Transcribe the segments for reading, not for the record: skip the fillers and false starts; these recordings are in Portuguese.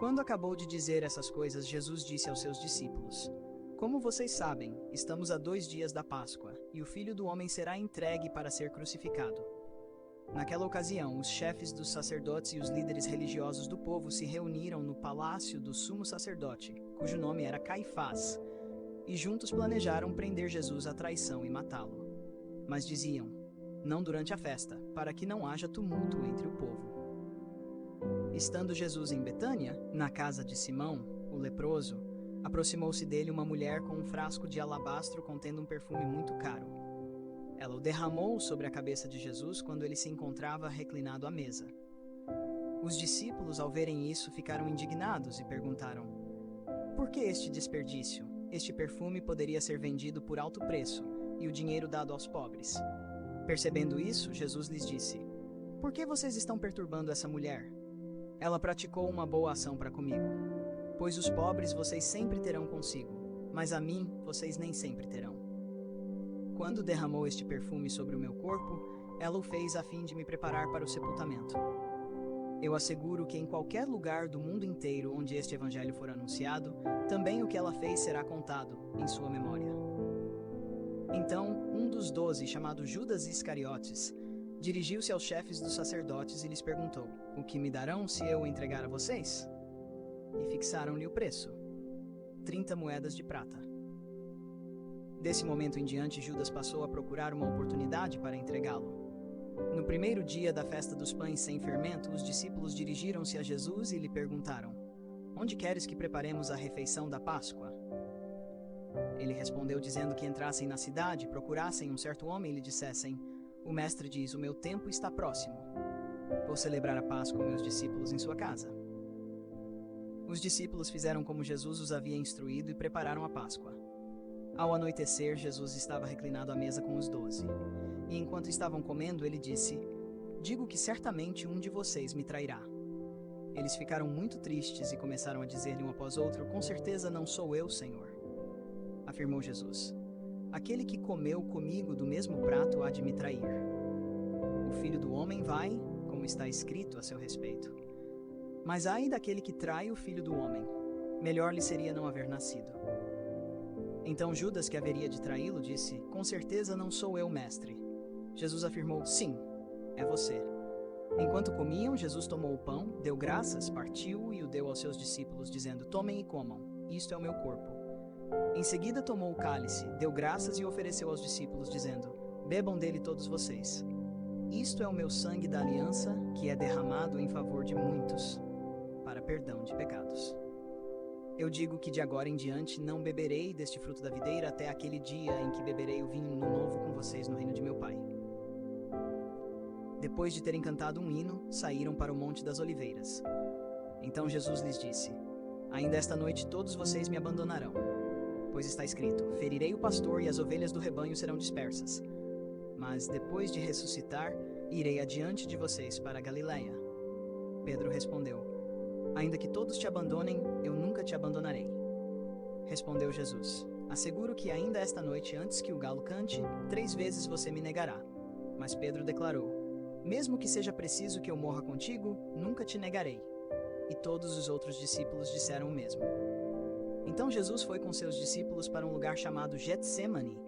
Quando acabou de dizer essas coisas, Jesus disse aos seus discípulos: Como vocês sabem, estamos a 2 dias da Páscoa, e o Filho do Homem será entregue para ser crucificado. Naquela ocasião, os chefes dos sacerdotes e os líderes religiosos do povo se reuniram no palácio do sumo sacerdote, cujo nome era Caifás, e juntos planejaram prender Jesus à traição e matá-lo. Mas diziam: Não durante a festa, para que não haja tumulto entre o povo. Estando Jesus em Betânia, na casa de Simão, o leproso, aproximou-se dele uma mulher com um frasco de alabastro contendo um perfume muito caro. Ela o derramou sobre a cabeça de Jesus quando ele se encontrava reclinado à mesa. Os discípulos, ao verem isso, ficaram indignados e perguntaram: Por que este desperdício? Este perfume poderia ser vendido por alto preço e o dinheiro dado aos pobres. Percebendo isso, Jesus lhes disse: Por que vocês estão perturbando essa mulher? Ela praticou uma boa ação para comigo. Pois os pobres vocês sempre terão consigo, mas a mim vocês nem sempre terão. Quando derramou este perfume sobre o meu corpo, ela o fez a fim de me preparar para o sepultamento. Eu asseguro que em qualquer lugar do mundo inteiro onde este evangelho for anunciado, também o que ela fez será contado em sua memória. Então, um dos 12, chamado Judas Iscariotes, dirigiu-se aos chefes dos sacerdotes e lhes perguntou: O que me darão se eu o entregar a vocês? E fixaram-lhe o preço: 30 moedas de prata. Desse momento em diante, Judas passou a procurar uma oportunidade para entregá-lo. No primeiro dia da festa dos pães sem fermento, os discípulos dirigiram-se a Jesus e lhe perguntaram: Onde queres que preparemos a refeição da Páscoa? Ele respondeu dizendo que entrassem na cidade, procurassem um certo homem e lhe dissessem: O mestre diz, o meu tempo está próximo. Vou celebrar a Páscoa com meus discípulos em sua casa. Os discípulos fizeram como Jesus os havia instruído e prepararam a Páscoa. Ao anoitecer, Jesus estava reclinado à mesa com os 12. E enquanto estavam comendo, ele disse: Digo que certamente um de vocês me trairá. Eles ficaram muito tristes e começaram a dizer-lhe um após outro: Com certeza não sou eu, Senhor. Afirmou Jesus: Aquele que comeu comigo do mesmo prato há de me trair. O Filho do Homem vai, como está escrito a seu respeito. Mas ai daquele que trai o Filho do Homem, melhor lhe seria não haver nascido. Então Judas, que haveria de traí-lo, disse: Com certeza não sou eu, mestre. Jesus afirmou: Sim, é você. Enquanto comiam, Jesus tomou o pão, deu graças, partiu e o deu aos seus discípulos, dizendo: Tomem e comam, isto é o meu corpo. Em seguida tomou o cálice, deu graças e ofereceu aos discípulos, dizendo: Bebam dele todos vocês. Isto é o meu sangue da aliança, que é derramado em favor de muitos, para perdão de pecados. Eu digo que de agora em diante não beberei deste fruto da videira até aquele dia em que beberei o vinho novo com vocês no reino de meu Pai. Depois de terem cantado um hino, saíram para o Monte das Oliveiras. Então Jesus lhes disse: Ainda esta noite todos vocês me abandonarão. Pois está escrito: Ferirei o pastor e as ovelhas do rebanho serão dispersas. Mas depois de ressuscitar, irei adiante de vocês para a Galiléia. Pedro respondeu: Ainda que todos te abandonem, eu nunca te abandonarei. Respondeu Jesus: Asseguro que ainda esta noite, antes que o galo cante, 3 vezes você me negará. Mas Pedro declarou: Mesmo que seja preciso que eu morra contigo, nunca te negarei. E todos os outros discípulos disseram o mesmo. Então Jesus foi com seus discípulos para um lugar chamado Getsêmani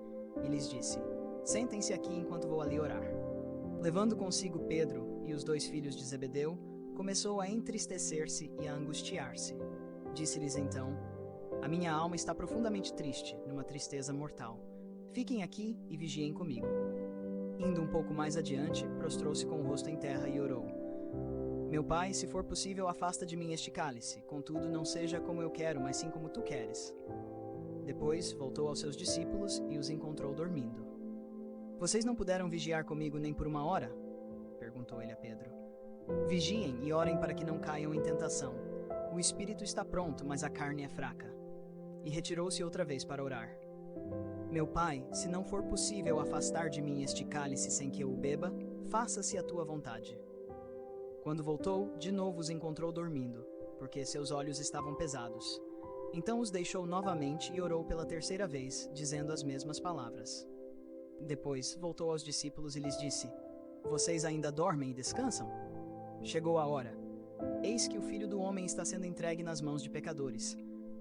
e lhes disse: Sentem-se aqui enquanto vou ali orar. Levando consigo Pedro e os 2 filhos de Zebedeu, começou a entristecer-se e a angustiar-se. Disse-lhes então: A minha alma está profundamente triste, numa tristeza mortal. Fiquem aqui e vigiem comigo. Indo um pouco mais adiante, prostrou-se com o rosto em terra e orou: Meu Pai, se for possível, afasta de mim este cálice, contudo não seja como eu quero, mas sim como tu queres. Depois voltou aos seus discípulos e os encontrou dormindo. Vocês não puderam vigiar comigo nem por 1 hora? Perguntou ele a Pedro. Vigiem e orem para que não caiam em tentação. O espírito está pronto, mas a carne é fraca. E retirou-se outra vez para orar. Meu Pai, se não for possível afastar de mim este cálice sem que eu o beba, faça-se a tua vontade. Quando voltou, de novo os encontrou dormindo, porque seus olhos estavam pesados. Então os deixou novamente e orou pela 3ª vez, dizendo as mesmas palavras. Depois voltou aos discípulos e lhes disse: Vocês ainda dormem e descansam? Chegou a hora. Eis que o Filho do Homem está sendo entregue nas mãos de pecadores.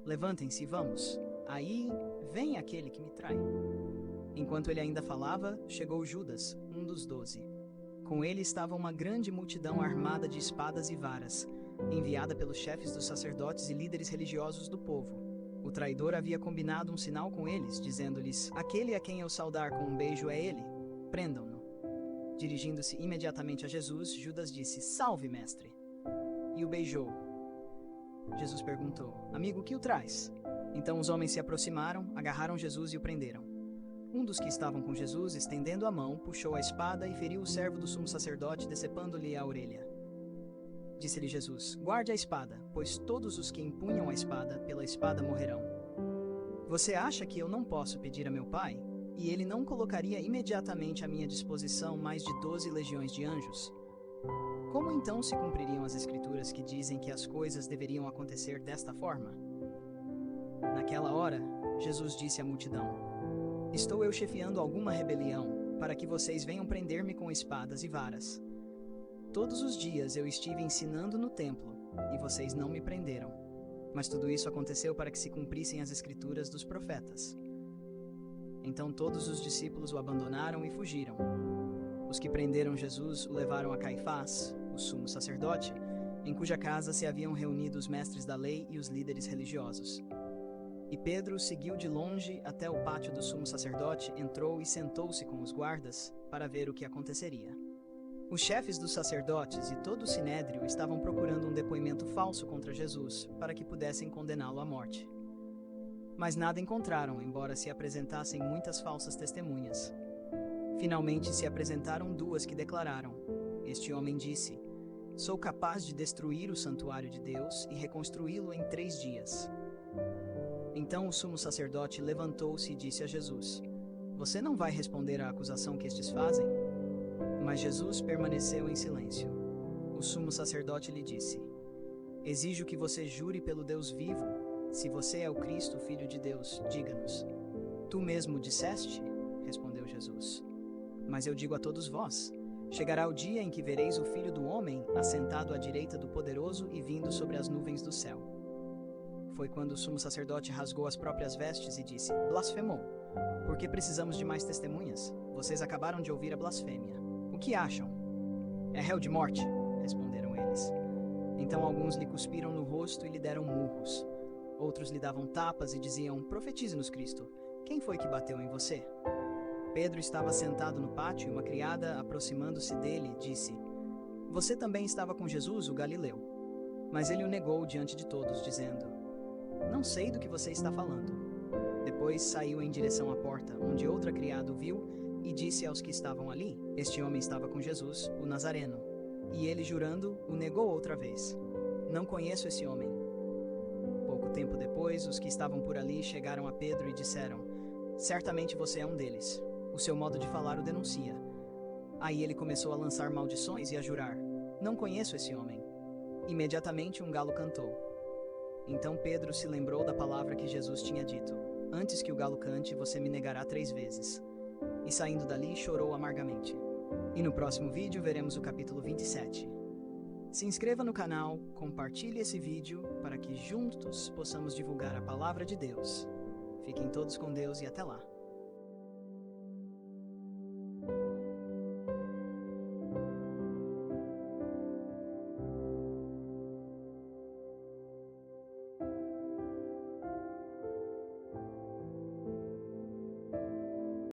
Levantem-se e vamos. Aí vem aquele que me trai. Enquanto ele ainda falava, chegou Judas, um dos 12. Com ele estava uma grande multidão armada de espadas e varas, enviada pelos chefes dos sacerdotes e líderes religiosos do povo. O traidor havia combinado um sinal com eles, dizendo-lhes: aquele a quem eu saudar com um beijo é ele. Prendam-no. Dirigindo-se imediatamente a Jesus, Judas disse: salve, mestre. E o beijou. Jesus perguntou: amigo, o que o traz? Então os homens se aproximaram, agarraram Jesus e o prenderam. Um dos que estavam com Jesus, estendendo a mão, puxou a espada e feriu o servo do sumo sacerdote, decepando-lhe a orelha. Disse-lhe Jesus: guarde a espada, pois todos os que empunham a espada, pela espada morrerão. Você acha que eu não posso pedir a meu Pai, e ele não colocaria imediatamente à minha disposição mais de 12 legiões de anjos? Como então se cumpririam as Escrituras que dizem que as coisas deveriam acontecer desta forma? Naquela hora, Jesus disse à multidão: estou eu chefiando alguma rebelião, para que vocês venham prender-me com espadas e varas? Todos os dias eu estive ensinando no templo, e vocês não me prenderam. Mas tudo isso aconteceu para que se cumprissem as Escrituras dos profetas. Então todos os discípulos o abandonaram e fugiram. Os que prenderam Jesus o levaram a Caifás, o sumo sacerdote, em cuja casa se haviam reunido os mestres da lei e os líderes religiosos. E Pedro seguiu de longe até o pátio do sumo sacerdote, entrou e sentou-se com os guardas para ver o que aconteceria. Os chefes dos sacerdotes e todo o sinédrio estavam procurando um depoimento falso contra Jesus, para que pudessem condená-lo à morte. Mas nada encontraram, embora se apresentassem muitas falsas testemunhas. Finalmente se apresentaram 2 que declararam: este homem disse: sou capaz de destruir o santuário de Deus e reconstruí-lo em 3 dias. Então o sumo sacerdote levantou-se e disse a Jesus: você não vai responder à acusação que estes fazem? Mas Jesus permaneceu em silêncio. O sumo sacerdote lhe disse: exijo que você jure pelo Deus vivo. Se você é o Cristo, o Filho de Deus, diga-nos. Tu mesmo disseste? Respondeu Jesus. Mas eu digo a todos vós: chegará o dia em que vereis o Filho do Homem assentado à direita do Poderoso e vindo sobre as nuvens do céu. Foi quando o sumo sacerdote rasgou as próprias vestes e disse: blasfemou. Por que precisamos de mais testemunhas? Vocês acabaram de ouvir a blasfêmia. O que acham? É réu de morte, responderam eles. Então alguns lhe cuspiram no rosto e lhe deram murros. Outros lhe davam tapas e diziam: profetize-nos, Cristo. Quem foi que bateu em você? Pedro estava sentado no pátio e uma criada, aproximando-se dele, disse: você também estava com Jesus, o Galileu. Mas ele o negou diante de todos, dizendo: não sei do que você está falando. Depois saiu em direção à porta, onde outra criada o viu, e disse aos que estavam ali: este homem estava com Jesus, o Nazareno. E ele, jurando, o negou outra vez: não conheço esse homem. Pouco tempo depois, os que estavam por ali chegaram a Pedro e disseram: certamente você é um deles. O seu modo de falar o denuncia. Aí ele começou a lançar maldições e a jurar: não conheço esse homem. Imediatamente um galo cantou. Então Pedro se lembrou da palavra que Jesus tinha dito: antes que o galo cante, você me negará 3 vezes. E saindo dali, chorou amargamente. E no próximo vídeo veremos o capítulo 27. Se inscreva no canal, compartilhe esse vídeo para que juntos possamos divulgar a palavra de Deus. Fiquem todos com Deus e até lá.